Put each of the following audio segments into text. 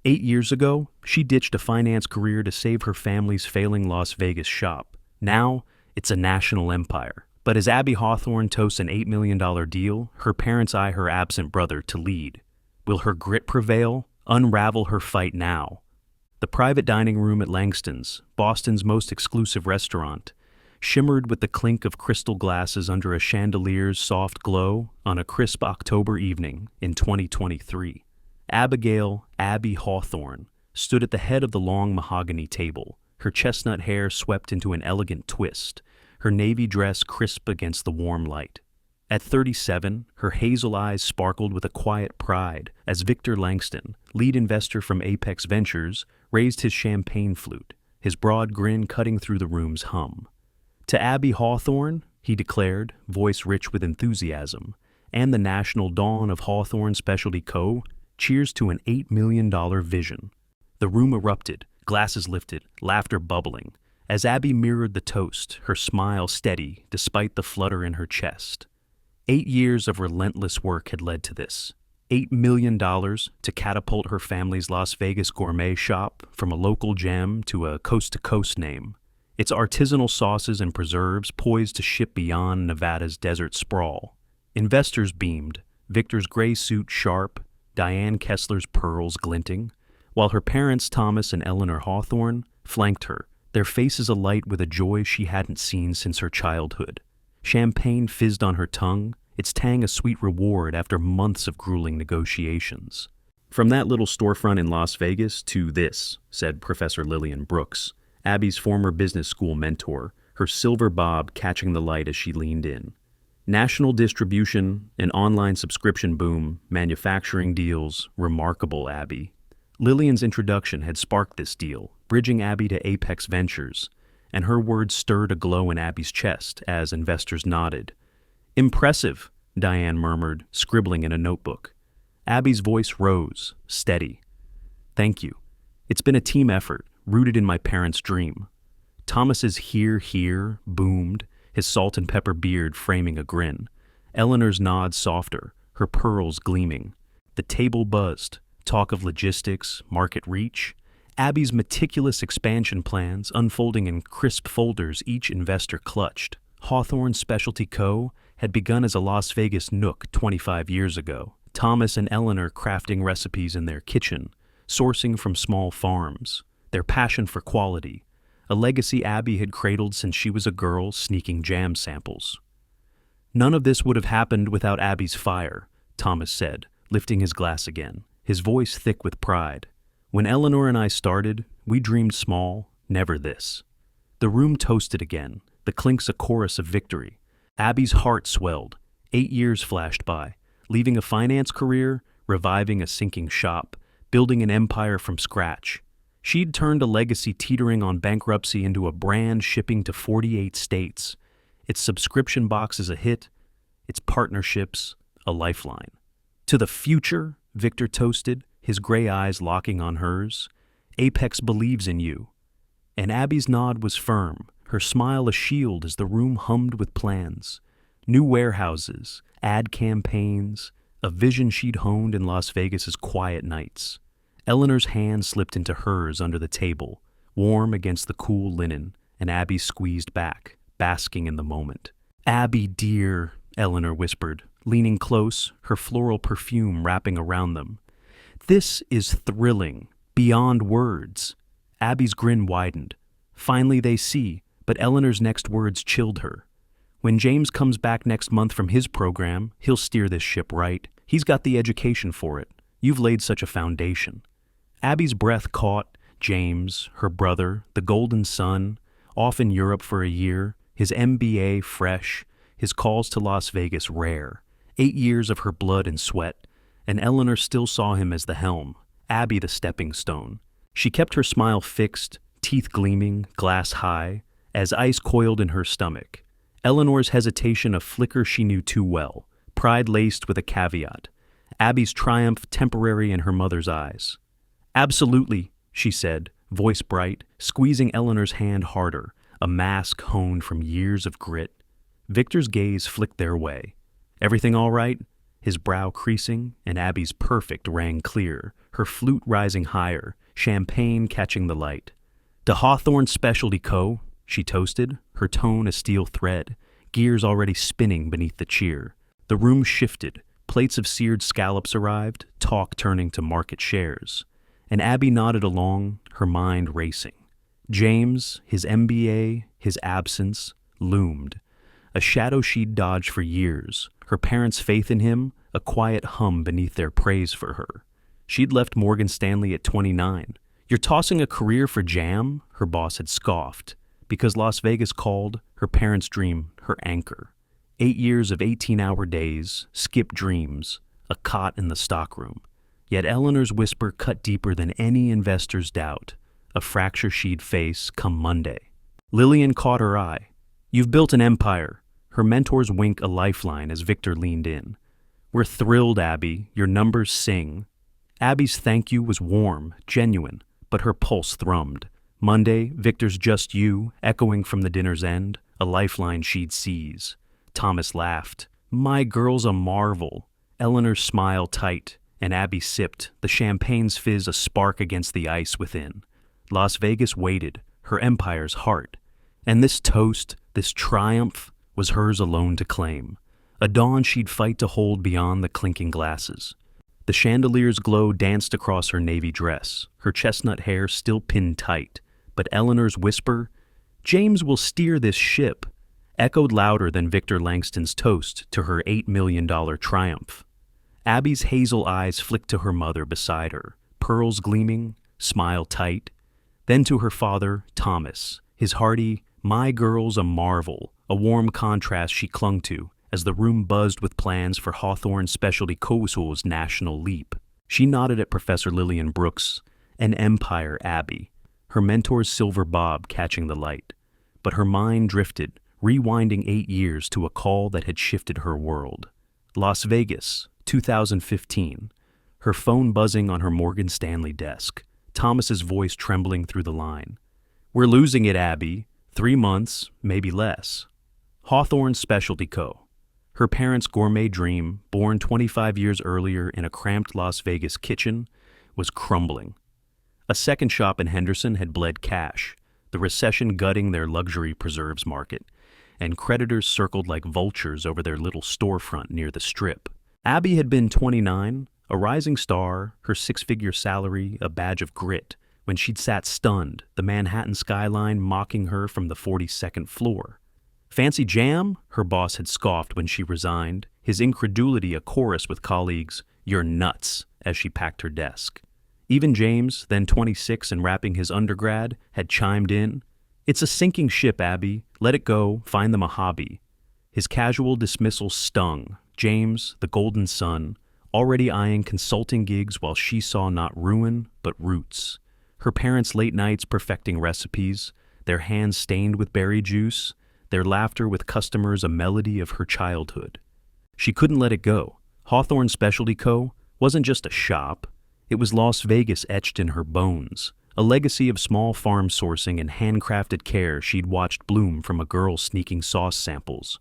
8 years ago, she ditched a finance career to save her family's failing Las Vegas shop. Now, it's a national empire. But as Abby Hawthorne toasts an $8 million deal, her parents eye her absent brother to lead. Will her grit prevail? Unravel her fight now. The private dining room at Langston's, Boston's most exclusive restaurant, shimmered with the clink of crystal glasses under a chandelier's soft glow on a crisp October evening in 2023. Abigail Abby Hawthorne stood at the head of the long mahogany table, her chestnut hair swept into an elegant twist, her navy dress crisp against the warm light. At 37, her hazel eyes sparkled with a quiet pride as Victor Langston, lead investor from Apex Ventures, raised his champagne flute, his broad grin cutting through the room's hum. To Abby Hawthorne, he declared, voice rich with enthusiasm, and the national dawn of Hawthorne Specialty Co., cheers to an $8 million vision. The room erupted, glasses lifted, laughter bubbling, as Abby mirrored the toast, her smile steady despite the flutter in her chest. 8 years of relentless work had led to this. $8 million to catapult her family's Las Vegas gourmet shop from a local gem to a coast-to-coast name. Its artisanal sauces and preserves poised to ship beyond Nevada's desert sprawl. Investors beamed, Victor's gray suit sharp, Diane Kessler's pearls glinting, while her parents, Thomas and Eleanor Hawthorne, flanked her, their faces alight with a joy she hadn't seen since her childhood. Champagne fizzed on her tongue, its tang a sweet reward after months of grueling negotiations. "From that little storefront in Las Vegas to this," said Professor Lillian Brooks, Abby's former business school mentor, her silver bob catching the light as she leaned in. "National distribution, an online subscription boom, manufacturing deals, remarkable, Abby." Lillian's introduction had sparked this deal, bridging Abby to Apex Ventures, and her words stirred a glow in Abby's chest as investors nodded. "Impressive," Diane murmured, scribbling in a notebook. Abby's voice rose, steady. "Thank you. It's been a team effort, rooted in my parents' dream." Thomas's here boomed, his salt and pepper beard framing a grin. Eleanor's nod softer, her pearls gleaming. The table buzzed, talk of logistics, market reach. Abby's meticulous expansion plans unfolding in crisp folders each investor clutched. Hawthorne Specialty Co. had begun as a Las Vegas nook 25 years ago. Thomas and Eleanor crafting recipes in their kitchen, sourcing from small farms. Their passion for quality, a legacy Abby had cradled since she was a girl sneaking jam samples. "None of this would have happened without Abby's fire," Thomas said, lifting his glass again, his voice thick with pride. "When Eleanor and I started, we dreamed small, never this." The room toasted again, the clinks a chorus of victory. Abby's heart swelled. 8 years flashed by, leaving a finance career, reviving a sinking shop, building an empire from scratch. She'd turned a legacy teetering on bankruptcy into a brand shipping to 48 states. Its subscription boxes a hit, its partnerships a lifeline. "To the future," Victor toasted, his gray eyes locking on hers. "Apex believes in you." And Abby's nod was firm, her smile a shield as the room hummed with plans. New warehouses, ad campaigns, a vision she'd honed in Las Vegas's quiet nights. Eleanor's hand slipped into hers under the table, warm against the cool linen, and Abby squeezed back, basking in the moment. "Abby, dear," Eleanor whispered, leaning close, her floral perfume wrapping around them. "This is thrilling, beyond words." Abby's grin widened. Finally they see, but Eleanor's next words chilled her. "When James comes back next month from his program, he'll steer this ship right. He's got the education for it. You've laid such a foundation." Abby's breath caught James, her brother, the golden son, off in Europe for a year, his MBA fresh, his calls to Las Vegas rare. 8 years of her blood and sweat, and Eleanor still saw him as the helm, Abby the stepping stone. She kept her smile fixed, teeth gleaming, glass high, as ice coiled in her stomach. Eleanor's hesitation a flicker she knew too well, pride laced with a caveat. Abby's triumph temporary in her mother's eyes. "Absolutely," she said, voice bright, squeezing Eleanor's hand harder, a mask honed from years of grit. Victor's gaze flicked their way. "Everything all right?" His brow creasing, and Abby's perfect rang clear, her flute rising higher, champagne catching the light. "De Hawthorne Specialty Co." she toasted, her tone a steel thread, gears already spinning beneath the cheer. The room shifted, plates of seared scallops arrived, talk turning to market shares. And Abby nodded along, her mind racing. James, his MBA, his absence, loomed. A shadow she'd dodged for years, her parents' faith in him, a quiet hum beneath their praise for her. She'd left Morgan Stanley at 29. "You're tossing a career for jam?" her boss had scoffed. Because Las Vegas called, her parents' dream her anchor. 8 years of 18-hour days, skipped dreams, a cot in the stockroom. Yet Eleanor's whisper cut deeper than any investor's doubt, a fracture she'd face come Monday. Lillian caught her eye. "You've built an empire." Her mentor's wink a lifeline as Victor leaned in. "We're thrilled, Abby. Your numbers sing." Abby's thank you was warm, genuine, but her pulse thrummed. Monday, Victor's "just you," echoing from the dinner's end, a lifeline she'd seize. Thomas laughed. "My girl's a marvel." Eleanor's smile tight, and Abby sipped, the champagne's fizz a spark against the ice within. Las Vegas waited, her empire's heart. And this toast, this triumph, was hers alone to claim. A dawn she'd fight to hold beyond the clinking glasses. The chandelier's glow danced across her navy dress, her chestnut hair still pinned tight. But Eleanor's whisper, "James will steer this ship," echoed louder than Victor Langston's toast to her $8 million triumph. Abby's hazel eyes flicked to her mother beside her, pearls gleaming, smile tight. Then to her father, Thomas, his hearty, "My girl's a marvel," a warm contrast she clung to as the room buzzed with plans for Hawthorne Specialty Co.'s national leap. She nodded at Professor Lillian Brooks, an empire Abby, her mentor's silver bob catching the light. But her mind drifted, rewinding 8 years to a call that had shifted her world. Las Vegas, 2015. Her phone buzzing on her Morgan Stanley desk, Thomas's voice trembling through the line. "We're losing it, Abby. 3 months, maybe less." Hawthorne Specialty Co. Her parents' gourmet dream, born 25 years earlier in a cramped Las Vegas kitchen, was crumbling. A second shop in Henderson had bled cash, the recession gutting their luxury preserves market, and creditors circled like vultures over their little storefront near the Strip. Abby had been 29, a rising star, her 6-figure salary a badge of grit, when she'd sat stunned, the Manhattan skyline mocking her from the 42nd floor. "Fancy jam?" her boss had scoffed when she resigned, his incredulity a chorus with colleagues, "You're nuts," as she packed her desk. Even James, then 26 and wrapping his undergrad, had chimed in, "It's a sinking ship, Abby. Let it go, find them a hobby." His casual dismissal stung. James, the golden son, already eyeing consulting gigs while she saw not ruin, but roots. Her parents' late nights perfecting recipes, their hands stained with berry juice, their laughter with customers a melody of her childhood. She couldn't let it go. Hawthorne Specialty Co. wasn't just a shop. It was Las Vegas etched in her bones, a legacy of small farm sourcing and handcrafted care she'd watched bloom from a girl sneaking sauce samples.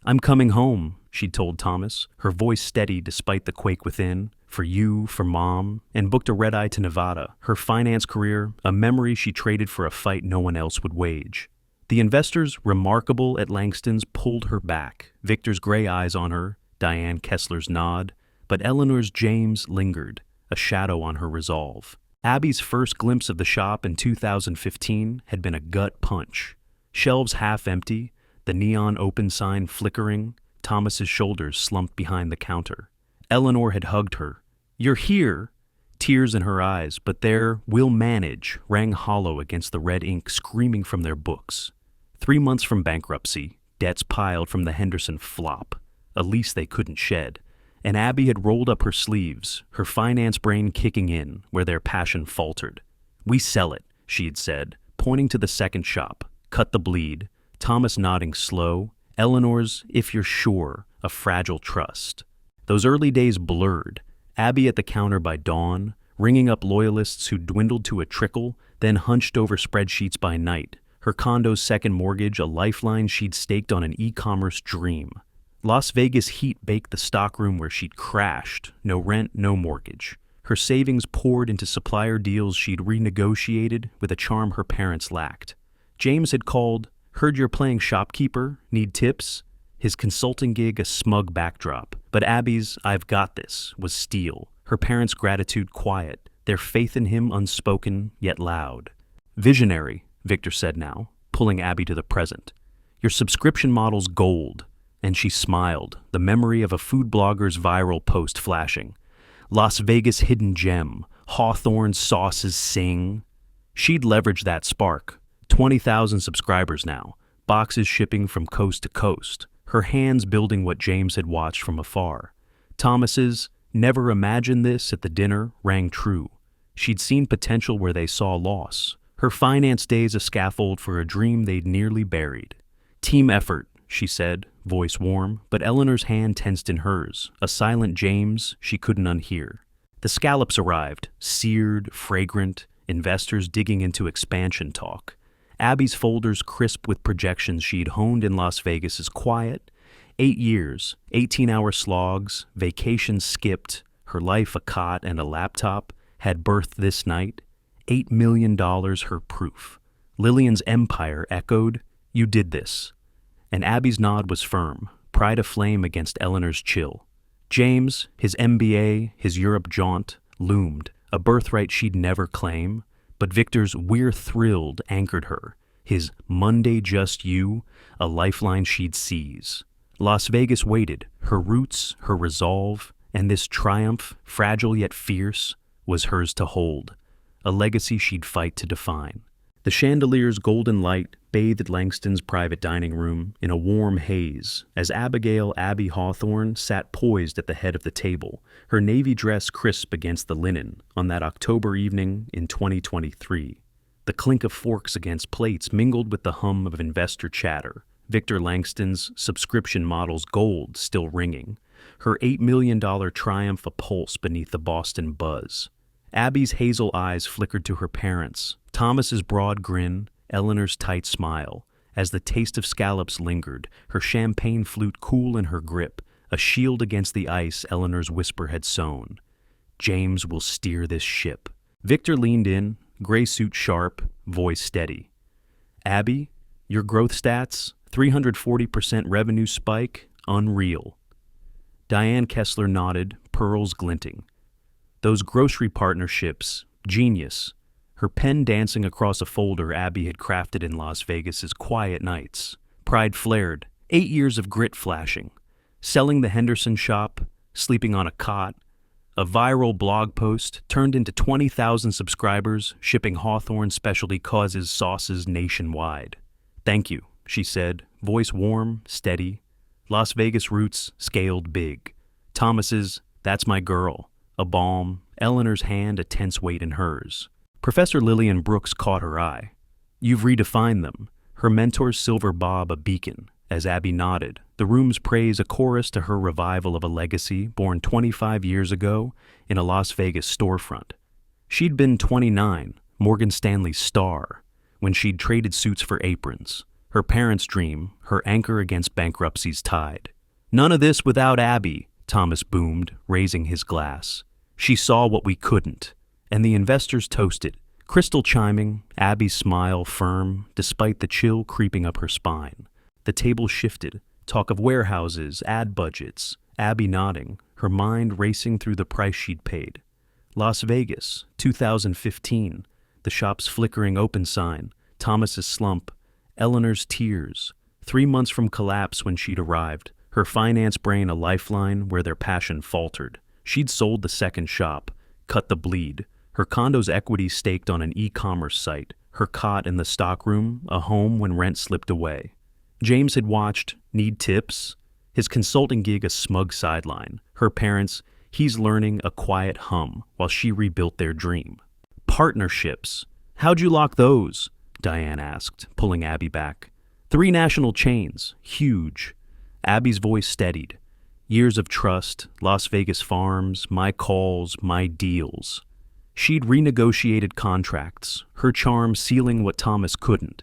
"I'm coming home," she'd told Thomas, her voice steady despite the quake within, "for you, for Mom," and booked a red-eye to Nevada, her finance career a memory she traded for a fight no one else would wage. The investors, remarkable at Langston's, pulled her back, Victor's gray eyes on her, Diane Kessler's nod, but Eleanor's James lingered, a shadow on her resolve. Abby's first glimpse of the shop in 2015 had been a gut punch. Shelves half empty, the neon open sign flickering, Thomas's shoulders slumped behind the counter. Eleanor had hugged her. "You're here!" Tears in her eyes, but their "we'll manage" rang hollow against the red ink screaming from their books. 3 months from bankruptcy, debts piled from the Henderson flop, a lease they couldn't shed. And Abby had rolled up her sleeves, her finance brain kicking in where their passion faltered. "We sell it," she had said, pointing to the second shop. "Cut the bleed." Thomas nodding slow. Eleanor's, "If you're sure," a fragile trust. Those early days blurred. Abby at the counter by dawn, ringing up loyalists who dwindled to a trickle, then hunched over spreadsheets by night. Her condo's second mortgage a lifeline she'd staked on an e-commerce dream. Las Vegas heat baked the stockroom where she'd crashed. No rent, no mortgage. Her savings poured into supplier deals she'd renegotiated with a charm her parents lacked. James had called, "Heard you're playing shopkeeper, need tips?" His consulting gig a smug backdrop, but Abby's "I've got this" was steel, her parents' gratitude quiet, their faith in him unspoken yet loud. "Visionary," Victor said now, pulling Abby to the present. "Your subscription model's gold." And she smiled, the memory of a food blogger's viral post flashing. Las Vegas hidden gem, Hawthorne sauces sing. She'd leveraged that spark. 20,000 subscribers now, boxes shipping from coast to coast, her hands building what James had watched from afar. Thomas's "never imagined this" at the dinner rang true. She'd seen potential where they saw loss. Her finance days a scaffold for a dream they'd nearly buried. "Team effort," she said, voice warm, but Eleanor's hand tensed in hers, a silent James she couldn't unhear. The scallops arrived, seared, fragrant, investors digging into expansion talk. Abby's folders crisp with projections she'd honed in Las Vegas's quiet. 8 years, 18-hour slogs, vacations skipped, her life a cot and a laptop, had birthed this night. $8 million her proof. Lillian's empire echoed, "You did this." And Abby's nod was firm, pride aflame against Eleanor's chill. James, his MBA, his Europe jaunt, loomed, a birthright she'd never claim, but Victor's "we're thrilled" anchored her, his "Monday just you," a lifeline she'd seize. Las Vegas waited, her roots, her resolve, and this triumph, fragile yet fierce, was hers to hold, a legacy she'd fight to define. The chandelier's golden light bathed Langston's private dining room in a warm haze as Abigail Abby Hawthorne sat poised at the head of the table, her navy dress crisp against the linen on that October evening in 2023. The clink of forks against plates mingled with the hum of investor chatter, Victor Langston's subscription model's gold still ringing, her $8 million triumph a pulse beneath the Boston buzz. Abby's hazel eyes flickered to her parents, Thomas's broad grin, Eleanor's tight smile, as the taste of scallops lingered, her champagne flute cool in her grip, a shield against the ice Eleanor's whisper had sown. "James will steer this ship." Victor leaned in, gray suit sharp, voice steady. "Abby, your growth stats, 340% revenue spike, unreal." Diane Kessler nodded, pearls glinting. "Those grocery partnerships, genius." Her pen dancing across a folder Abby had crafted in Las Vegas's quiet nights. Pride flared, 8 years of grit flashing. Selling the Henderson shop, sleeping on a cot. A viral blog post turned into 20,000 subscribers, shipping Hawthorne specialty causes sauces nationwide. "Thank you," she said, voice warm, steady. Las Vegas roots scaled big. Thomas's "That's my girl," a balm, Eleanor's hand a tense weight in hers. Professor Lillian Brooks caught her eye. "You've redefined them." Her mentor's silver bob a beacon. As Abby nodded, the room's praise a chorus to her revival of a legacy born 25 years ago in a Las Vegas storefront. She'd been 29, Morgan Stanley's star, when she'd traded suits for aprons. Her parents' dream, her anchor against bankruptcy's tide. "None of this without Abby," Thomas boomed, raising his glass. "She saw what we couldn't." And the investors toasted, crystal chiming, Abby's smile firm, despite the chill creeping up her spine. The table shifted, talk of warehouses, ad budgets, Abby nodding, her mind racing through the price she'd paid. Las Vegas, 2015, the shop's flickering open sign, Thomas's slump, Eleanor's tears, 3 months from collapse when she'd arrived, her finance brain a lifeline where their passion faltered. She'd sold the second shop, cut the bleed, her condo's equity staked on an e-commerce site, her cot in the stockroom, a home when rent slipped away. James had watched, need tips? His consulting gig a smug sideline, her parents, he's learning a quiet hum while she rebuilt their dream. Partnerships. How'd you lock those? Diane asked, pulling Abby back. 3 national chains, huge. Abby's voice steadied. Years of trust, Las Vegas farms, my calls, my deals. She'd renegotiated contracts, her charm sealing what Thomas couldn't.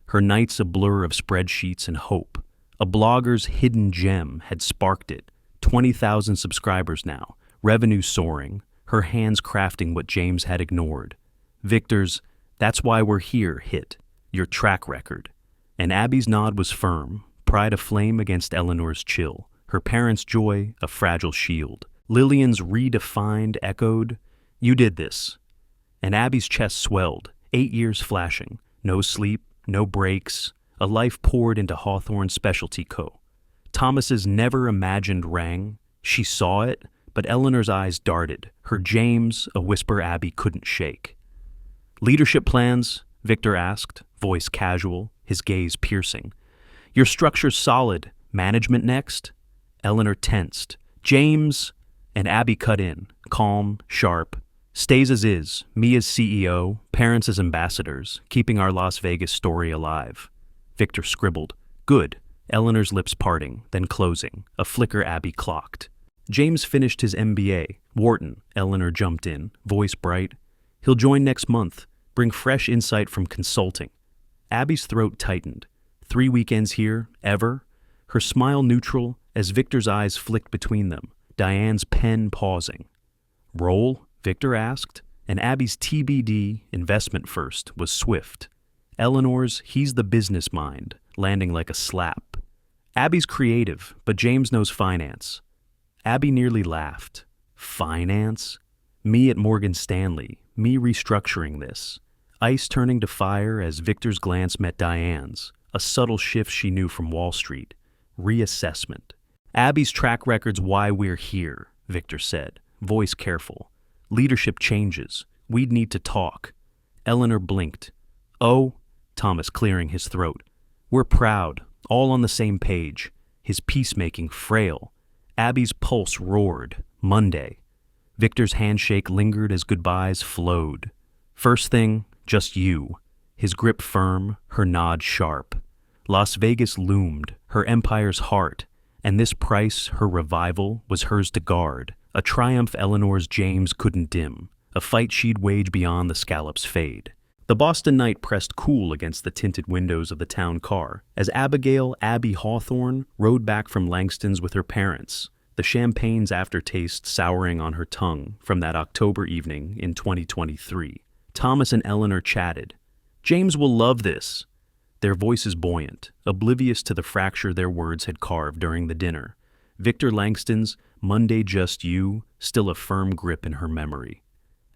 Her nights a blur of spreadsheets and hope. A blogger's hidden gem had sparked it. 20,000 subscribers now, revenue soaring, her hands crafting what James had ignored. Victor's "That's why we're here" hit, your track record. And Abby's nod was firm, pride aflame against Eleanor's chill, her parents' joy a fragile shield. Lillian's redefined echoed, "You did this." And Abby's chest swelled, 8 years flashing, no sleep, no breaks, a life poured into Hawthorne Specialty Co. Thomas's never imagined rang. She saw it, but Eleanor's eyes darted, her James a whisper Abby couldn't shake. "Leadership plans?" Victor asked, voice casual, his gaze piercing. "Your structure's solid. Management next?" Eleanor tensed. "James," and Abby cut in, calm, sharp. "Stays as is, me as CEO, parents as ambassadors, keeping our Las Vegas story alive." Victor scribbled. "Good." Eleanor's lips parting, then closing, a flicker Abby clocked. James finished his MBA. Wharton, Eleanor jumped in, voice bright. "He'll join next month, bring fresh insight from consulting." Abby's throat tightened. 3 weekends here, ever? Her smile neutral as Victor's eyes flicked between them, Diane's pen pausing. "Role?" Victor asked, and Abby's TBD, investment first, was swift. Eleanor's "he's the business mind," landing like a slap. Abby's creative, but James knows finance. Abby nearly laughed. Finance? Me at Morgan Stanley, me restructuring this. Ice turning to fire as Victor's glance met Diane's, a subtle shift she knew from Wall Street. Reassessment. "Abby's track record's why we're here," Victor said, voice careful. "Leadership changes. We'd need to talk." Eleanor blinked. "Oh," Thomas clearing his throat. "We're proud, all on the same page." His peacemaking frail. Abby's pulse roared. Monday. Victor's handshake lingered as goodbyes flowed. "First thing, just you." His grip firm, her nod sharp. Las Vegas loomed, her empire's heart, and this price, her revival, was hers to guard, a triumph Eleanor's James couldn't dim, a fight she'd wage beyond the scallop's fade. The Boston night pressed cool against the tinted windows of the town car as Abigail Abby Hawthorne rode back from Langston's with her parents, the champagne's aftertaste souring on her tongue from that October evening in 2023. Thomas and Eleanor chatted. "James will love this." Their voices buoyant, oblivious to the fracture their words had carved during the dinner. Victor Langston's "Monday Just You" still a firm grip in her memory.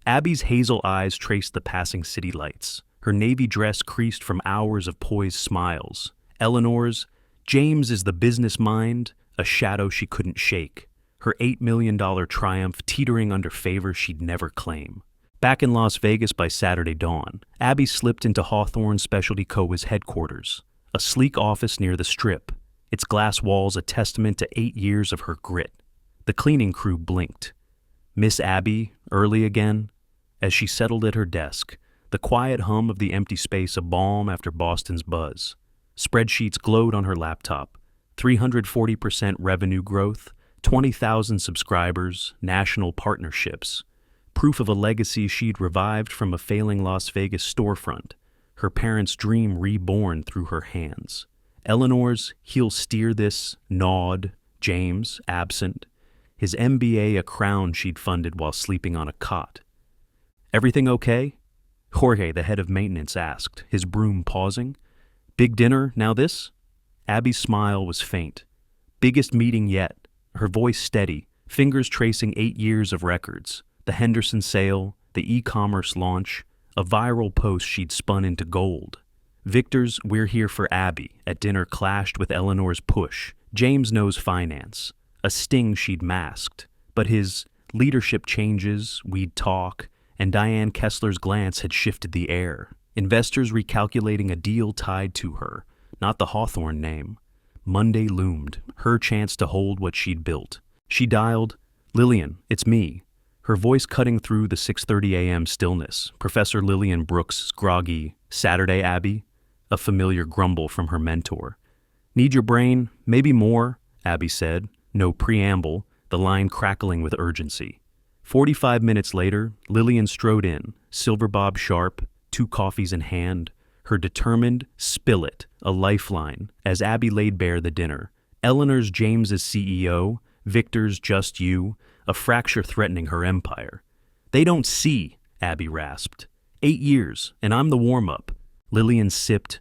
Abby's hazel eyes traced the passing city lights, her navy dress creased from hours of poised smiles. Eleanor's "James is the business mind," a shadow she couldn't shake, her $8 million triumph teetering under favor she'd never claim. Back in Las Vegas by Saturday dawn, Abby slipped into Hawthorne Specialty Co.'s headquarters, a sleek office near the Strip, its glass walls a testament to 8 years of her grit. The cleaning crew blinked. Miss Abby, early again? As she settled at her desk, the quiet hum of the empty space a balm after Boston's buzz. Spreadsheets glowed on her laptop. 340% revenue growth, 20,000 subscribers, national partnerships. Proof of a legacy she'd revived from a failing Las Vegas storefront, her parents' dream reborn through her hands. Eleanor's "he'll steer this" gnawed, James absent, his MBA a crown she'd funded while sleeping on a cot. "Everything okay?" Jorge, the head of maintenance, asked, his broom pausing. "Big dinner, now this?" Abby's smile was faint. "Biggest meeting yet," her voice steady, fingers tracing 8 years of records. The Henderson sale, the e-commerce launch, a viral post she'd spun into gold. Victor's "We're here for Abby" at dinner clashed with Eleanor's push. James knows finance, a sting she'd masked, but his "leadership changes, we'd talk," and Diane Kessler's glance had shifted the air. Investors recalculating a deal tied to her, not the Hawthorne name. Monday loomed, her chance to hold what she'd built. She dialed, "Lillian, it's me." Her voice cutting through the 6:30 a.m. stillness, Professor Lillian Brooks' groggy, "Saturday, Abby?" A familiar grumble from her mentor. "Need your brain? Maybe more," Abby said, no preamble, the line crackling with urgency. 45 minutes later, Lillian strode in, silver bob sharp, 2 coffees in hand, her determined "spill it," a lifeline, as Abby laid bare the dinner. Eleanor's James's CEO, Victor's "just you," a fracture threatening her empire. They don't see, Abby rasped. 8 years, and I'm the warm-up. Lillian sipped.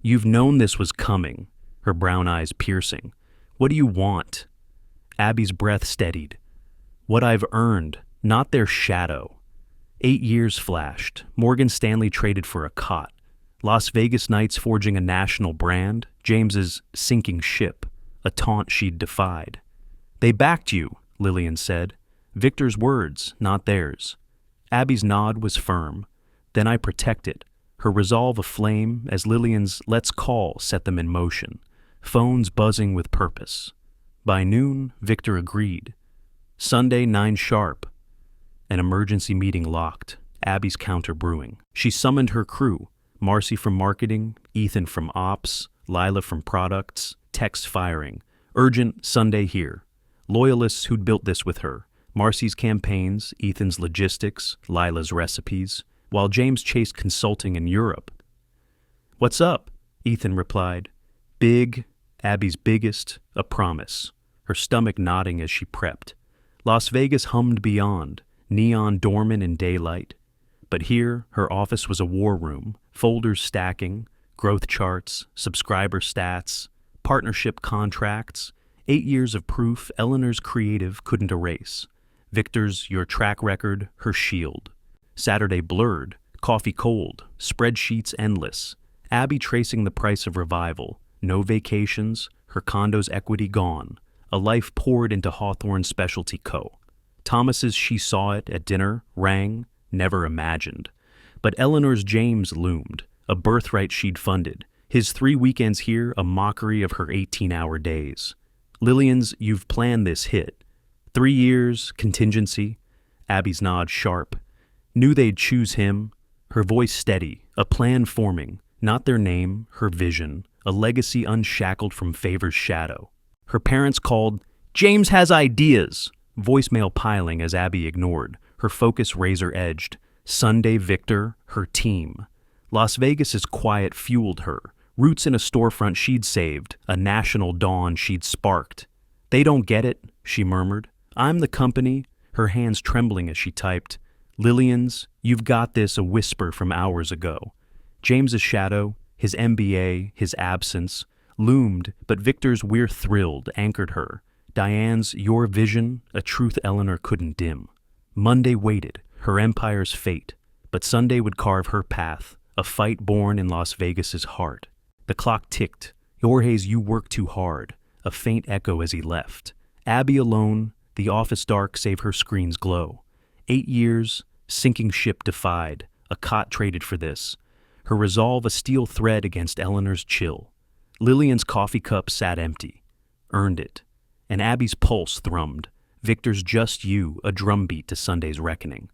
You've known this was coming, her brown eyes piercing. What do you want? Abby's breath steadied. What I've earned, not their shadow. 8 years flashed. Morgan Stanley traded for a cot. Las Vegas nights forging a national brand, James's sinking ship, a taunt she'd defied. They backed you, Lillian said. Victor's words, not theirs. Abby's nod was firm. Then I protected, her resolve aflame as Lillian's let's call set them in motion, phones buzzing with purpose. By noon, Victor agreed. Sunday, 9 sharp. An emergency meeting locked, Abby's counter brewing. She summoned her crew, Marcy from marketing, Ethan from ops, Lila from products, text firing. Urgent, Sunday here. Loyalists who'd built this with her. Marcy's campaigns, Ethan's logistics, Lila's recipes, while James chased consulting in Europe. What's up? Ethan replied. Big, Abby's biggest, a promise, her stomach nodding as she prepped. Las Vegas hummed beyond, neon dormant in daylight. But here, her office was a war room, folders stacking, growth charts, subscriber stats, partnership contracts, 8 years of proof Eleanor's creative couldn't erase. Victor's your track record, her shield. Saturday blurred, coffee cold, spreadsheets endless. Abby tracing the price of revival. No vacations, her condo's equity gone. A life poured into Hawthorne Specialty Co. Thomas's she saw it at dinner rang, never imagined. But Eleanor's James loomed, a birthright she'd funded. His 3 weekends here a mockery of her 18-hour days. Lillian's you've planned this hit. 3 years, contingency. Abby's nod sharp. Knew they'd choose him. Her voice steady, a plan forming. Not their name, her vision. A legacy unshackled from favor's shadow. Her parents called, James has ideas. Voicemail piling as Abby ignored. Her focus razor-edged. Sunday Victor, her team. Las Vegas's quiet fueled her. Roots in a storefront she'd saved. A national dawn she'd sparked. They don't get it, she murmured. I'm the company, her hands trembling as she typed. Lillian's, you've got this, a whisper from hours ago. James's shadow, his MBA, his absence, loomed, but Victor's we're thrilled anchored her. Diane's your vision, a truth Eleanor couldn't dim. Monday waited, her empire's fate, but Sunday would carve her path, a fight born in Las Vegas's heart. The clock ticked. Jorge's you worked too hard, a faint echo as he left. Abby alone, the office dark save her screen's glow. 8 years, sinking ship defied, a cot traded for this. Her resolve a steel thread against Eleanor's chill. Lillian's coffee cup sat empty. Earned it. And Abby's pulse thrummed. Victor's just you, a drumbeat to Sunday's reckoning.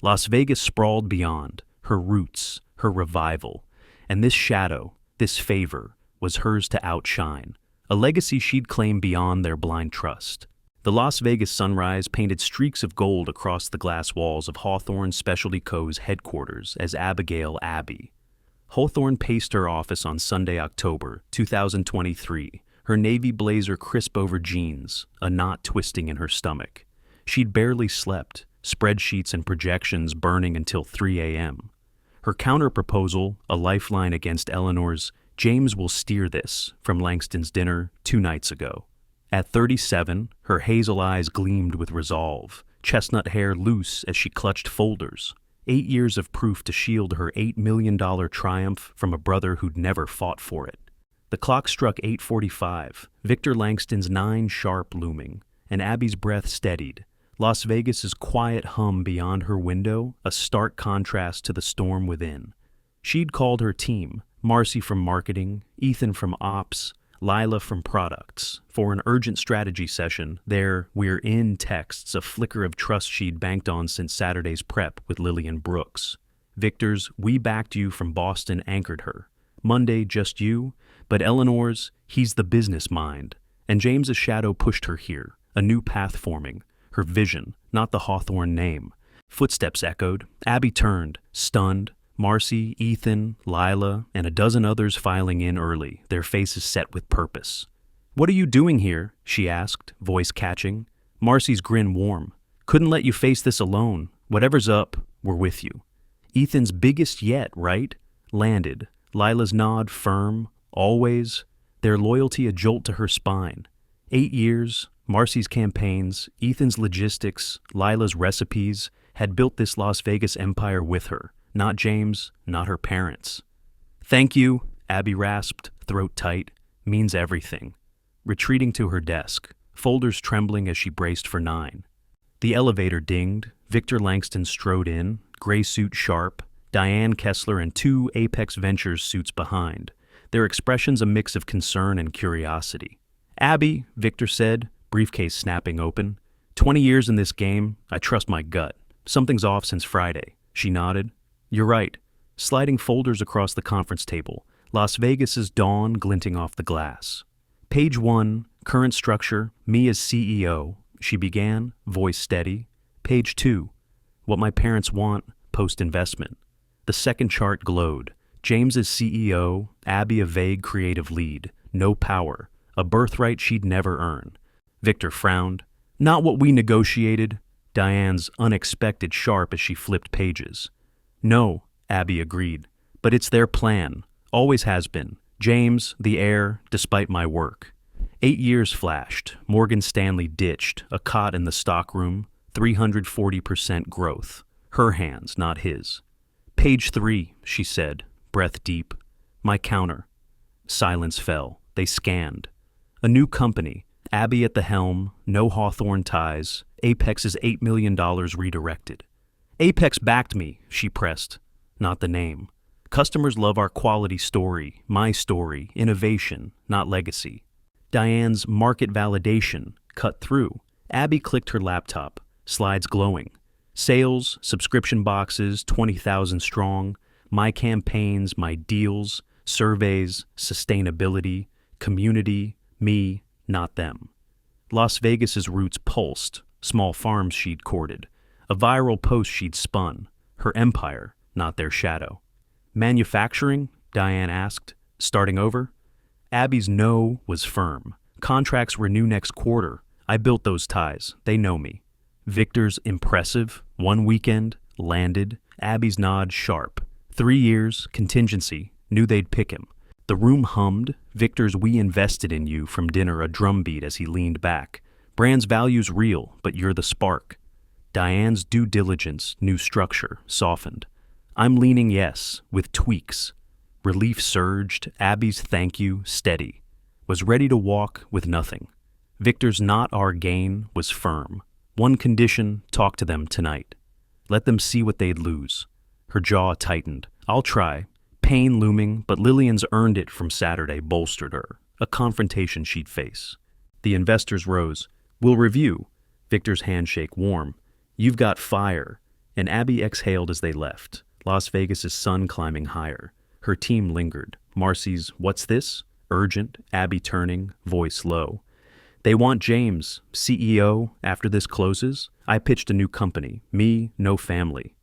Las Vegas sprawled beyond, her roots, her revival. And this shadow, this favor, was hers to outshine. A legacy she'd claim beyond their blind trust. The Las Vegas sunrise painted streaks of gold across the glass walls of Hawthorne Specialty Co.'s headquarters as Abigail Abby. Hawthorne paced her office on Sunday, October 2023, her navy blazer crisp over jeans, a knot twisting in her stomach. She'd barely slept, spreadsheets and projections burning until 3 a.m. Her counter-proposal, a lifeline against Eleanor's James will steer this, from Langston's dinner 2 nights ago. At 37, her hazel eyes gleamed with resolve, chestnut hair loose as she clutched folders. 8 years of proof to shield her $8 million triumph from a brother who'd never fought for it. The clock struck 8:45, Victor Langston's 9 sharp looming, and Abby's breath steadied. Las Vegas's quiet hum beyond her window, a stark contrast to the storm within. She'd called her team, Marcy from marketing, Ethan from ops, Lila from products, for an urgent strategy session. Their "we're in" texts, a flicker of trust she'd banked on since Saturday's prep with Lillian Brooks. Victor's "we backed you" from Boston anchored her. Monday, just you, but Eleanor's "he's the business mind." And James's shadow pushed her here, a new path forming, her vision, not the Hawthorne name. Footsteps echoed. Abby turned, stunned. Marcy, Ethan, Lila, and a dozen others filing in early, their faces set with purpose. "What are you doing here?" she asked, voice catching. Marcy's grin warm. "Couldn't let you face this alone. Whatever's up, we're with you. Ethan's biggest yet, right? Landed. Lila's nod firm, always. Their loyalty a jolt to her spine. 8 years, Marcy's campaigns, Ethan's logistics, Lila's recipes had built this Las Vegas empire with her. Not James, not her parents. Thank you, Abby rasped, throat tight. Means everything. Retreating to her desk, folders trembling as she braced for 9. The elevator dinged. Victor Langston strode in, gray suit sharp, Diane Kessler and 2 Apex Ventures suits behind, their expressions a mix of concern and curiosity. Abby, Victor said, briefcase snapping open. 20 years in this game, I trust my gut. Something's off since Friday. She nodded. You're right. Sliding folders across the conference table, Las Vegas's dawn glinting off the glass. Page 1, current structure, me as CEO, she began, voice steady. Page 2, what my parents want, post-investment. The second chart glowed. James as CEO, Abby a vague creative lead, no power, a birthright she'd never earn. Victor frowned. Not what we negotiated. Diane's unexpected sharp as she flipped pages. No, Abby agreed, but it's their plan, always has been. James, the heir, despite my work. 8 years flashed, Morgan Stanley ditched, a cot in the stockroom, 340% growth. Her hands, not his. Page 3, she said, breath deep. My counter. Silence fell. They scanned. A new company, Abby at the helm, no Hawthorne ties, Apex's $8 million redirected. Apex backed me, she pressed. Not the name. Customers love our quality story, my story, innovation, not legacy. Diane's market validation cut through. Abby clicked her laptop, slides glowing. Sales, subscription boxes, 20,000 strong, my campaigns, my deals, surveys, sustainability, community, me, not them. Las Vegas's roots pulsed, small farms she'd courted, a viral post she'd spun, her empire, not their shadow. Manufacturing? Diane asked, starting over. Abby's no was firm. Contracts renew next quarter. I built those ties. They know me. Victor's impressive. 1 weekend. Landed. Abby's nod sharp. 3 years. Contingency. Knew they'd pick him. The room hummed. Victor's we invested in you from dinner a drumbeat as he leaned back. Brand's value's real, but you're the spark. Diane's due diligence, new structure, softened. I'm leaning yes, with tweaks. Relief surged. Abby's thank you, steady. Was ready to walk with nothing. Victor's not our gain was firm. One condition, talk to them tonight. Let them see what they'd lose. Her jaw tightened. I'll try. Pain looming, but Lillian's earned it from Saturday bolstered her. A confrontation she'd face. The investors rose. We'll review. Victor's handshake warm. You've got fire. And Abby exhaled as they left. Las Vegas's sun climbing higher. Her team lingered. Marcy's, what's this? Urgent. Abby turning, voice low. They want James, CEO, after this closes. I pitched a new company. Me, no family.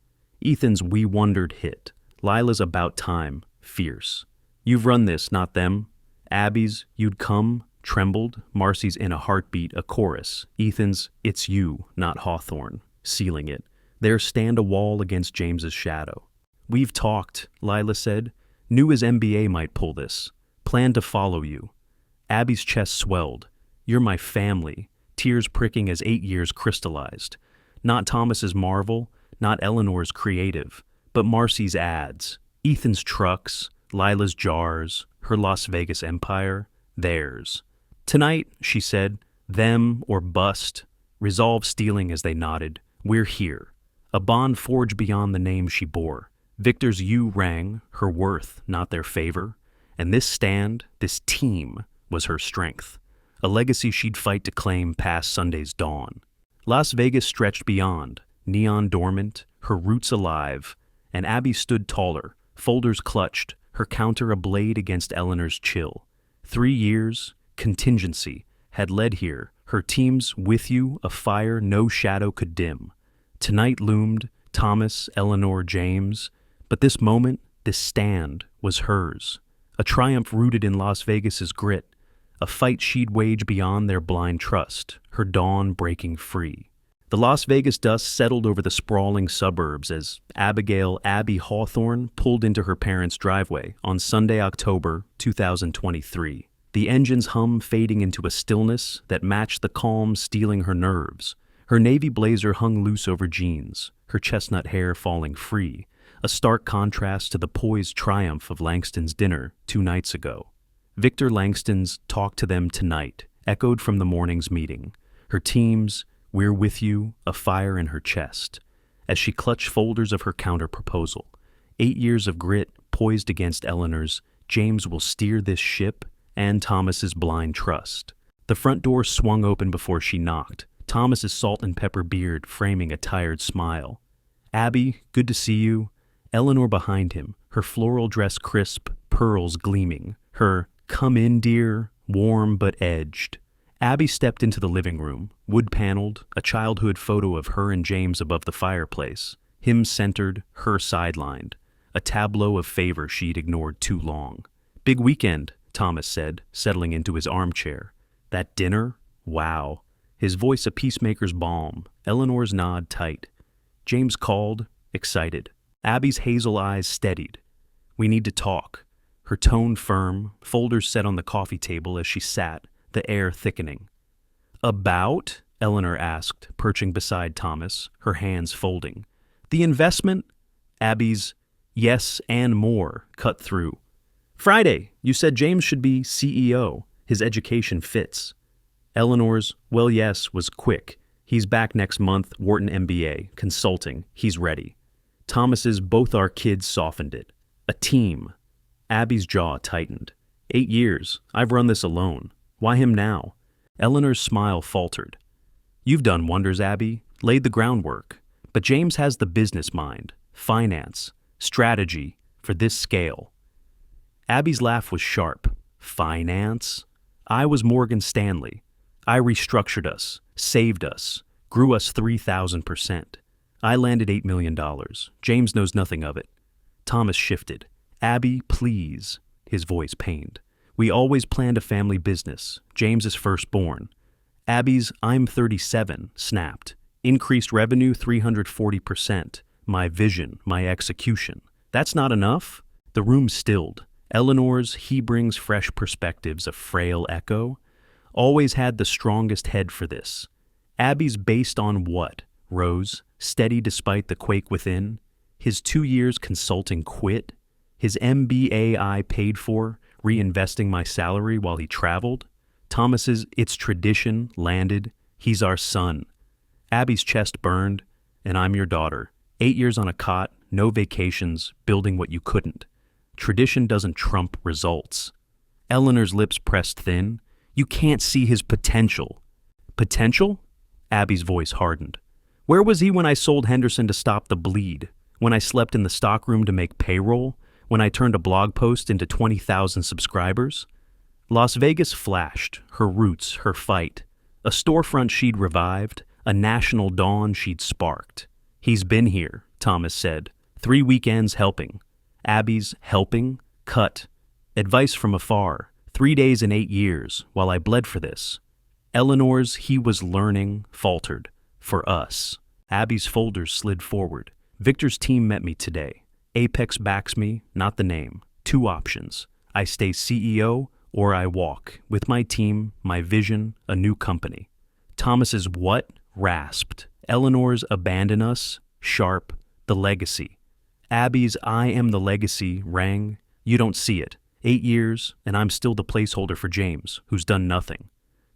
Ethan's we wondered hit. Lila's about time, fierce. You've run this, not them. Abby's, you'd come, trembled. Marcy's in a heartbeat, a chorus. Ethan's, it's you, not Hawthorne, sealing it. There stand a wall against James's shadow. We've talked, Lila said. Knew his MBA might pull this. Planned to follow you. Abby's chest swelled. You're my family. Tears pricking as 8 years crystallized. Not Thomas's marvel, not Eleanor's creative, but Marcy's ads. Ethan's trucks, Lila's jars, her Las Vegas empire, theirs. Tonight, she said, them or bust. Resolve stealing as they nodded. We're here. A bond forged beyond the name she bore. Victor's you rang, her worth, not their favor. And this stand, this team, was her strength. A legacy she'd fight to claim past Sunday's dawn. Las Vegas stretched beyond, neon dormant, her roots alive, and Abby stood taller, folders clutched, her counter a blade against Eleanor's chill. 3 years, contingency, had led here, her teams with you, a fire no shadow could dim. Tonight loomed Thomas, Eleanor, James, but this moment, this stand, was hers. A triumph rooted in Las Vegas's grit, a fight she'd wage beyond their blind trust, her dawn breaking free. The Las Vegas dust settled over the sprawling suburbs as Abigail Abby Hawthorne pulled into her parents' driveway on Sunday, October 2023. The engine's hum fading into a stillness that matched the calm stealing her nerves. Her navy blazer hung loose over jeans, her chestnut hair falling free, a stark contrast to the poised triumph of Langston's dinner 2 nights ago. Victor Langston's "Talk to them tonight" echoed from the morning's meeting. Her team's "We're with you," a fire in her chest, as she clutched folders of her counter-proposal. 8 years of grit poised against Eleanor's "James will steer this ship" and Thomas's blind trust. The front door swung open before she knocked, Thomas's salt and pepper beard framing a tired smile. "Abby, good to see you." Eleanor behind him, her floral dress crisp, pearls gleaming, her "come in, dear," warm but edged. Abby stepped into the living room, wood-paneled, a childhood photo of her and James above the fireplace, him centered, her sidelined, a tableau of favor she'd ignored too long. "Big weekend," Thomas said, settling into his armchair. "That dinner? Wow." His voice a peacemaker's balm, Eleanor's nod tight. James called, excited. Abby's hazel eyes steadied. "We need to talk." Her tone firm, folders set on the coffee table as she sat, the air thickening. "About?" Eleanor asked, perching beside Thomas, her hands folding. "The investment?" Abby's "yes and more" cut through. "Friday, you said James should be CEO. His education fits." Eleanor's "well, yes" was quick. "He's back next month, Wharton MBA, consulting. He's ready." Thomas's "both our kids" softened it. "A team." Abby's jaw tightened. 8 years. I've run this alone. Why him now?" Eleanor's smile faltered. "You've done wonders, Abby, laid the groundwork. But James has the business mind, finance, strategy for this scale." Abby's laugh was sharp. "Finance? I was Morgan Stanley. I restructured us, saved us, grew us 3,000%. I landed $8 million. James knows nothing of it." Thomas shifted. "Abby, please." His voice pained. "We always planned a family business. James is firstborn." Abby's "I'm 37" snapped. "Increased revenue 340%. My vision, my execution. That's not enough?" The room stilled. Eleanor's "he brings fresh perspectives" a frail echo. "Always had the strongest head for this." Abby's "based on what?" rose, steady despite the quake within. His 2 years consulting quit? His MBA I paid for, reinvesting my salary while he traveled? Thomas's "it's tradition" landed. "He's our son." Abby's chest burned. "And I'm your daughter. 8 years on a cot, no vacations, building what you couldn't. Tradition doesn't trump results." Eleanor's lips pressed thin. "You can't see his potential." "Potential?" Abby's voice hardened. "Where was he when I sold Henderson to stop the bleed? When I slept in the stockroom to make payroll? When I turned a blog post into 20,000 subscribers?" Las Vegas flashed, her roots, her fight. A storefront she'd revived, a national dawn she'd sparked. "He's been here," Thomas said. 3 weekends helping." Abby's "helping" cut. "Advice from afar. 3 days in 8 years, while I bled for this." Eleanor's "he was learning" faltered. "For us." Abby's folders slid forward. "Victor's team met me today. Apex backs me, not the name. 2 options. I stay CEO or I walk, with my team, my vision, a new company." Thomas's "what?" rasped. Eleanor's "abandon us" sharp. "The legacy." Abby's "I am the legacy" rang. "You don't see it. 8 years, and I'm still the placeholder for James, who's done nothing."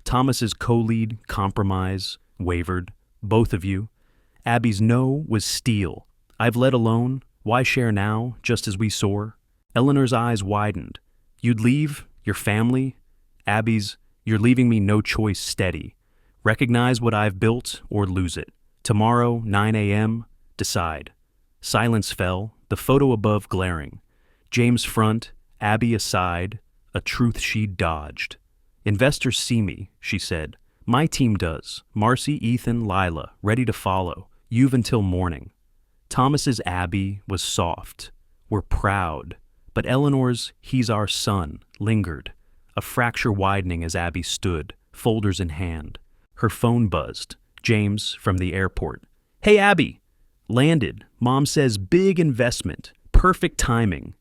Thomas's co-lead compromise wavered. "Both of you." Abby's "no" was steel. "I've led alone. Why share now, just as we soar?" Eleanor's eyes widened. "You'd leave? Your family?" Abby's "you're leaving me no choice" steady. "Recognize what I've built or lose it. Tomorrow, 9 a.m., decide." Silence fell, the photo above glaring. James front, Abby aside, a truth she'd dodged. "Investors see me," she said. "My team does. Marcy, Ethan, Lila, ready to follow. You've until morning." Thomas's Abby was soft. "We're proud." But Eleanor's "he's our son" lingered, a fracture widening as Abby stood, folders in hand. Her phone buzzed. James from the airport. Hey, Abby. Landed. Mom says big investment. Perfect timing.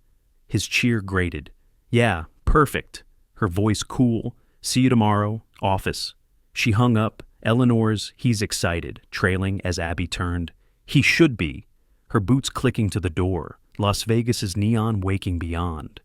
His cheer grated. Yeah, perfect. Her voice cool. See you tomorrow. Office. She hung up. Eleanor's he's excited, trailing as Abby turned. He should be. Her boots clicking to the door. Las Vegas's neon waking beyond.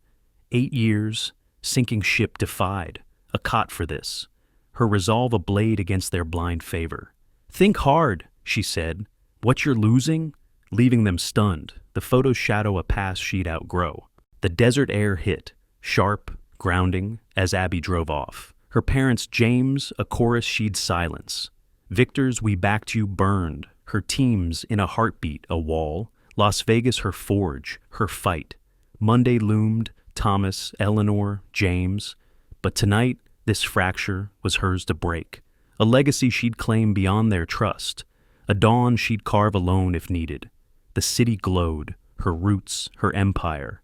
8 years. Sinking ship defied. A cot for this. Her resolve a blade against their blind favor. Think hard, she said. What you're losing? Leaving them stunned. The photos shadow a past she'd outgrow. The desert air hit, sharp, grounding, as Abby drove off. Her parents' James, a chorus she'd silence. Victor's We Backed You burned. Her teams in a heartbeat, a wall. Las Vegas her forge, her fight. Monday loomed, Thomas, Eleanor, James. But tonight, this fracture was hers to break. A legacy she'd claim beyond their trust. A dawn she'd carve alone if needed. The city glowed, her roots, her empire.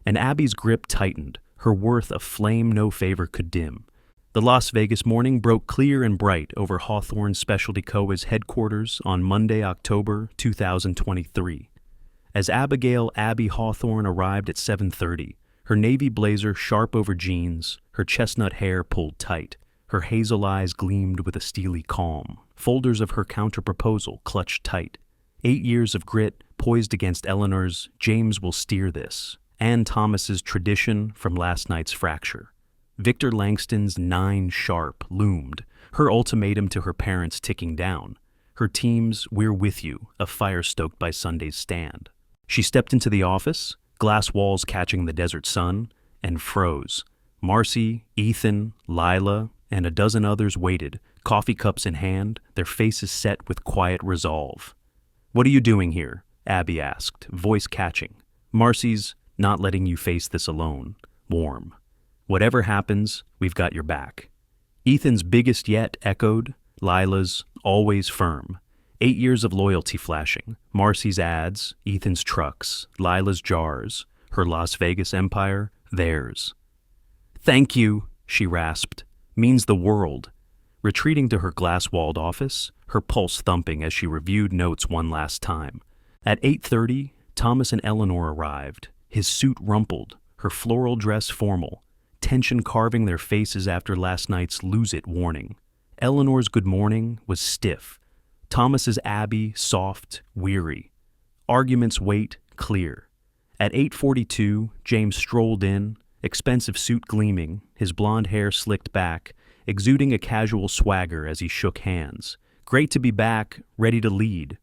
And Abby's grip tightened, her worth a flame no favor could dim. The Las Vegas morning broke clear and bright over Hawthorne Specialty Co.'s headquarters on Monday, October 2023. As Abigail Abby Hawthorne arrived at 7:30, her navy blazer sharp over jeans, her chestnut hair pulled tight, her hazel eyes gleamed with a steely calm, folders of her counter-proposal clutched tight. 8 years of grit poised against Eleanor's James will steer this, and Thomas's tradition from last night's fracture. Victor Langston's 9 sharp loomed, her ultimatum to her parents ticking down. Her team's We're with you, a fire stoked by Sunday's stand. She stepped into the office, glass walls catching the desert sun, and froze. Marcy, Ethan, Lila, and a dozen others waited, coffee cups in hand, their faces set with quiet resolve. What are you doing here? Abby asked, voice catching. Marcy's not letting you face this alone, warm. Whatever happens, we've got your back. Ethan's biggest yet echoed, Lila's always firm. 8 years of loyalty flashing, Marcy's ads, Ethan's trucks, Lila's jars, her Las Vegas empire, theirs. Thank you, she rasped. Means the world. Retreating to her glass-walled office, her pulse thumping as she reviewed notes one last time. At 8:30, Thomas and Eleanor arrived, his suit rumpled, her floral dress formal, tension carving their faces after last night's lose-it warning. Eleanor's good morning was stiff. Thomas's Abby, soft, weary. Arguments wait, clear. At 8:42, James strolled in, expensive suit gleaming, his blonde hair slicked back, exuding a casual swagger as he shook hands. Great to be back, ready to lead.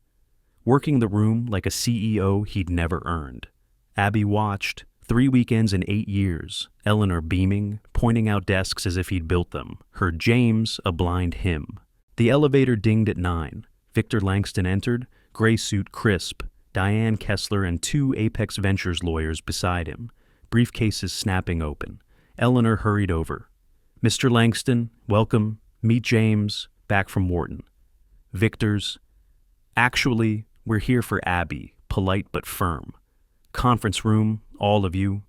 Working the room like a CEO he'd never earned. Abby watched, 3 weekends in 8 years, Eleanor beaming, pointing out desks as if he'd built them, her James a blind him. The elevator dinged at 9. Victor Langston entered, gray suit crisp, Diane Kessler and 2 Apex Ventures lawyers beside him, briefcases snapping open. Eleanor hurried over. Mr. Langston, welcome. Meet James, back from Wharton. Victor's. Actually, we're here for Abby, polite but firm. Conference room, all of you.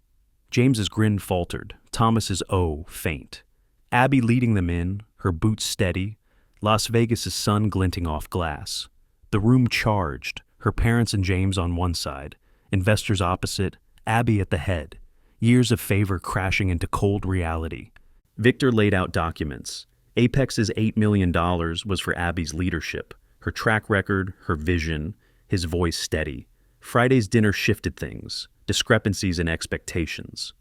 James's grin faltered, Thomas's faint. Abby leading them in, her boots steady, Las Vegas's sun glinting off glass. The room charged, her parents and James on one side, investors opposite, Abby at the head, years of favor crashing into cold reality. Victor laid out documents. Apex's $8 million was for Abby's leadership, her track record, her vision, his voice steady. Friday's dinner shifted things, discrepancies in expectations.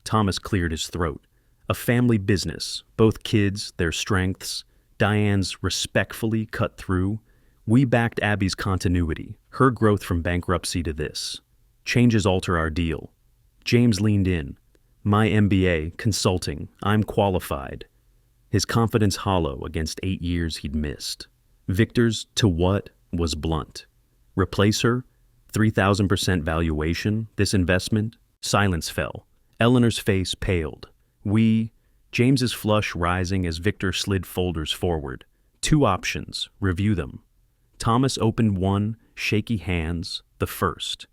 Thomas cleared his throat. A family business, both kids, their strengths. Diane's respectfully cut through. We backed Abby's continuity, her growth from bankruptcy to this. Changes alter our deal. James leaned in. My MBA, consulting, I'm qualified. His confidence hollow against 8 years he'd missed. Victor's to what was blunt. Replace her? 3,000% valuation, this investment? Silence fell. Eleanor's face paled. James's flush rising as Victor slid folders forward. 2 options, review them. Thomas opened one, shaky hands, the first.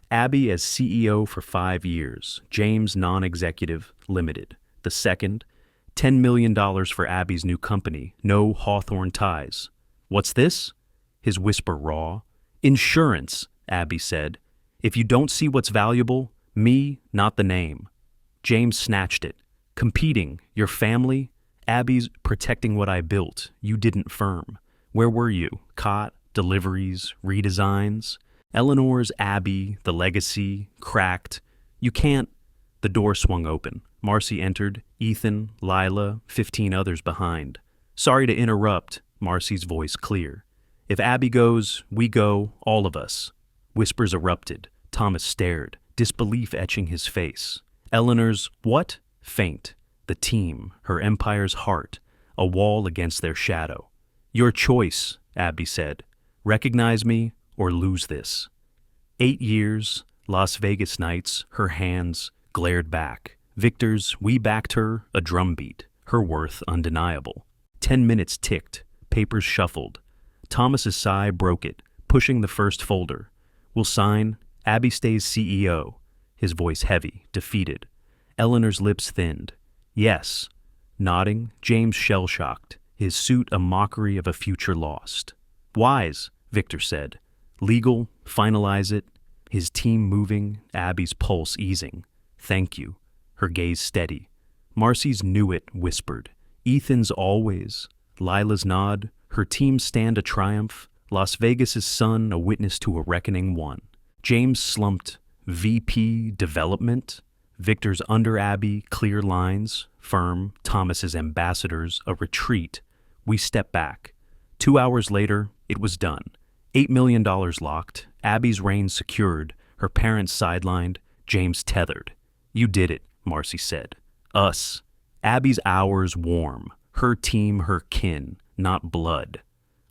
Abby as CEO for 5 years, James non-executive, limited. The second, $10 million for Abby's new company, no Hawthorne ties. What's this? His whisper raw. Insurance, Abby said. If you don't see what's valuable, me, not the name. James snatched it. Competing, your family? Abby's protecting what I built. You didn't firm. Where were you? Caught? Deliveries? Redesigns? Eleanor's Abby, the legacy, cracked. You can't. The door swung open. Marcy entered, Ethan, Lila, 15 others behind. Sorry to interrupt, Marcy's voice clear. If Abby goes, we go, all of us. Whispers erupted. Thomas stared, disbelief etching his face. Eleanor's what? Faint. The team, her empire's heart, a wall against their shadow. Your choice, Abby said. Recognize me or lose this. 8 years, Las Vegas nights, her hands glared back. Victor's, we backed her, a drumbeat, her worth undeniable. 10 minutes ticked, papers shuffled. Thomas's sigh broke it, pushing the first folder. We'll sign, Abby stays CEO. His voice heavy, defeated. Eleanor's lips thinned. Yes. Nodding, James shell-shocked, his suit a mockery of a future lost. Wise, Victor said. Legal, finalize it. His team moving, Abby's pulse easing. Thank you. Her gaze steady. Marcy's knew it, whispered. Ethan's always. Lila's nod. Her team stand a triumph. Las Vegas's son a witness to a reckoning won. James slumped. VP development. Victor's under Abby, clear lines. Firm. Thomas's ambassadors, a retreat. We step back. 2 hours later, it was done. $8 million locked. Abby's reign secured. Her parents sidelined. James tethered. You did it, Marcy said. Us. Abby's hours warm. Her team, her kin, not blood.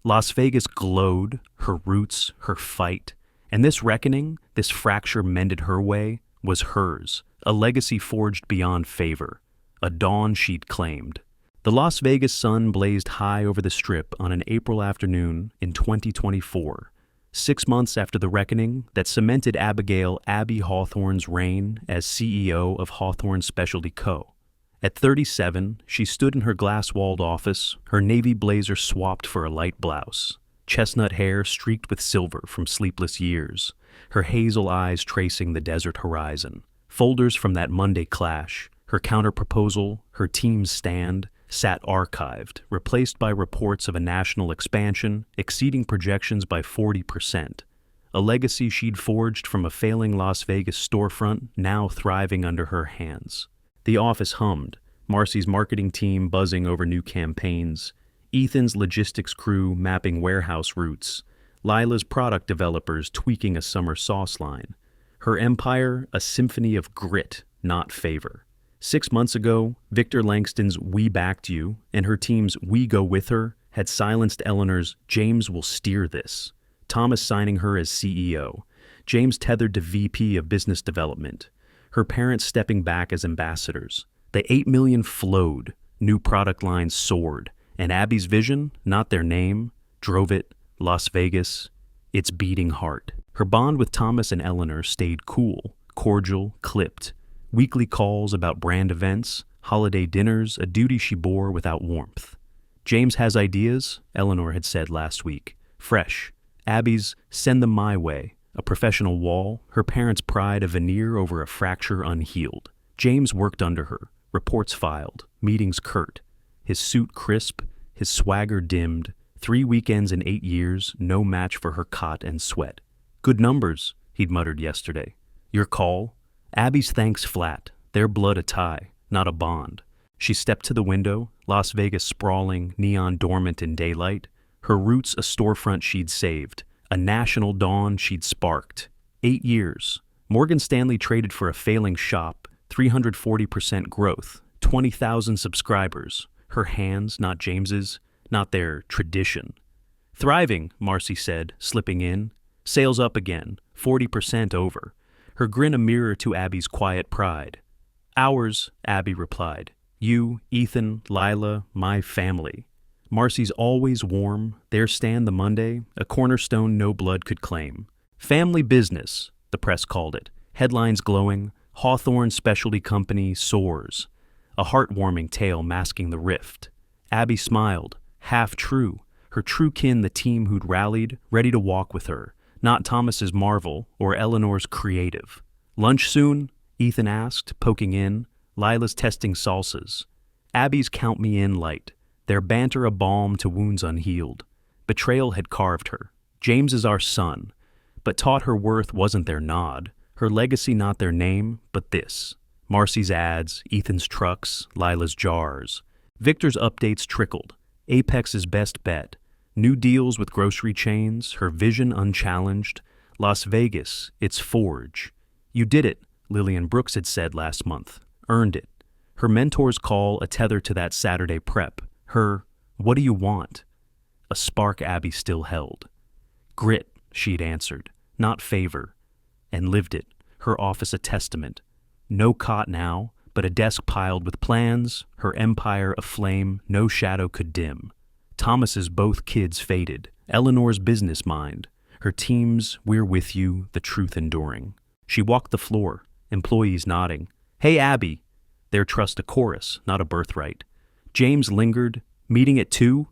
Las Vegas glowed, her roots, her fight. And this reckoning, this fracture mended her way, was hers, a legacy forged beyond favor, a dawn she'd claimed. The Las Vegas sun blazed high over the Strip on an April afternoon in 2024, 6 months after the reckoning that cemented Abigail Abby Hawthorne's reign as CEO of Hawthorne Specialty Co. At 37, she stood in her glass-walled office, her navy blazer swapped for a light blouse, chestnut hair streaked with silver from sleepless years, her hazel eyes tracing the desert horizon. Folders from that Monday clash, her counterproposal, her team's stand, sat archived, replaced by reports of a national expansion exceeding projections by 40%, a legacy she'd forged from a failing Las Vegas storefront now thriving under her hands. The office hummed, Marcy's marketing team buzzing over new campaigns, Ethan's logistics crew mapping warehouse routes, Lila's product developers tweaking a summer sauce line. Her empire, a symphony of grit, not favor. 6 months ago, Victor Langston's We Backed You and her team's We Go With Her had silenced Eleanor's James will steer this. Thomas signing her as CEO. James tethered to VP of Business Development. Her parents stepping back as ambassadors. The $8 million flowed, new product lines soared, and Abby's vision, not their name, drove it, Las Vegas, its beating heart. Her bond with Thomas and Eleanor stayed cool, cordial, clipped. Weekly calls about brand events, holiday dinners, a duty she bore without warmth. James has ideas, Eleanor had said last week. Fresh. Abby's send them my way. A professional wall, her parents' pride a veneer over a fracture unhealed. James worked under her, reports filed, meetings curt. His suit crisp, his swagger dimmed. 3 weekends in 8 years, no match for her cot and sweat. Good numbers, he'd muttered yesterday. Your call? Abby's thanks flat, their blood a tie, not a bond. She stepped to the window, Las Vegas sprawling, neon dormant in daylight. Her roots a storefront she'd saved, a national dawn she'd sparked. 8 years. Morgan Stanley traded for a failing shop, 340% growth, 20,000 subscribers. Her hands, not James's, not their tradition. Thriving, Marcy said, slipping in. Sales up again, 40% over. Her grin a mirror to Abby's quiet pride. Ours, Abby replied. You, Ethan, Lila, my family. Marcy's always warm, there stand the Monday, a cornerstone no blood could claim. Family business, the press called it. Headlines glowing, Hawthorne Specialty Company soars. A heartwarming tale masking the rift. Abby smiled, half true, Her true kin, the team who'd rallied, ready to walk with her, not Thomas's Marvel or Eleanor's creative. Lunch soon? Ethan asked, poking in. Lila's testing salsas. Abby's count me in light, their banter a balm to wounds unhealed. Betrayal had carved her. James is our son, but taught her worth wasn't their nod, her legacy not their name, but this. Marcy's ads, Ethan's trucks, Lila's jars. Victor's updates trickled. Apex's best bet. New deals with grocery chains, her vision unchallenged. Las Vegas, its forge. You did it, Lillian Brooks had said last month. Earned it. Her mentor's call a tether to that Saturday prep. Her, what do you want? A spark Abby still held. Grit, she'd answered, not favor. And lived it, her office a testament. No cot now, but a desk piled with plans, her empire aflame no shadow could dim. Thomas's both kids faded, Eleanor's business mind, her team's we're with you, the truth enduring. She walked the floor, employees nodding. Hey, Abby! Their trust a chorus, not a birthright. James lingered, meeting at 2?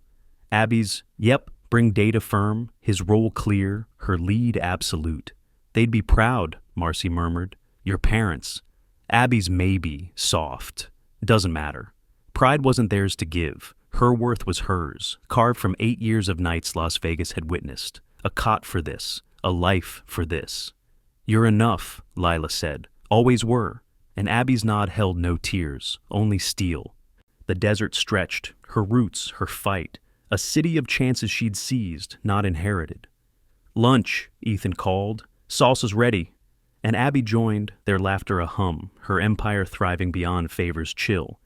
Abby's, yep, bring data firm, his role clear, her lead absolute. They'd be proud, Marcy murmured. Your parents. Abby's maybe, soft. Doesn't matter. Pride wasn't theirs to give. Her worth was hers, carved from 8 years of nights Las Vegas had witnessed. A cot for this, a life for this. You're enough, Lila said. Always were. And Abby's nod held no tears, only steel. The desert stretched, her roots, her fight, a city of chances she'd seized, not inherited. Lunch, Ethan called. Salsa's ready. And Abby joined, their laughter a hum, her empire thriving beyond favor's chill.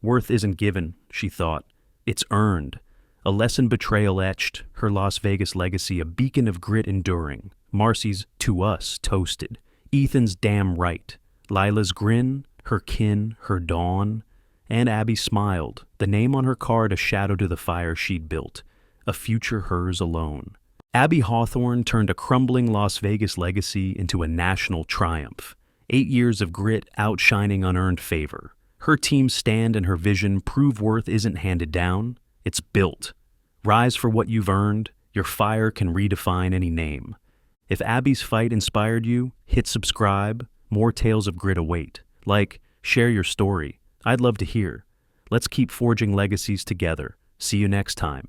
Worth isn't given, she thought. It's earned. A lesson betrayal etched, her Las Vegas legacy a beacon of grit enduring. Marcy's, to us, toasted. Ethan's damn right. Lila's grin, her kin, her dawn. And Abby smiled, the name on her card a shadow to the fire she'd built. A future hers alone. Abby Hawthorne turned a crumbling Las Vegas legacy into a national triumph. 8 years of grit outshining unearned favor. Her team's stand and her vision prove worth isn't handed down, it's built. Rise for what you've earned, your fire can redefine any name. If Abby's fight inspired you, hit subscribe, more tales of grit await. Like, share your story, I'd love to hear. Let's keep forging legacies together. See you next time.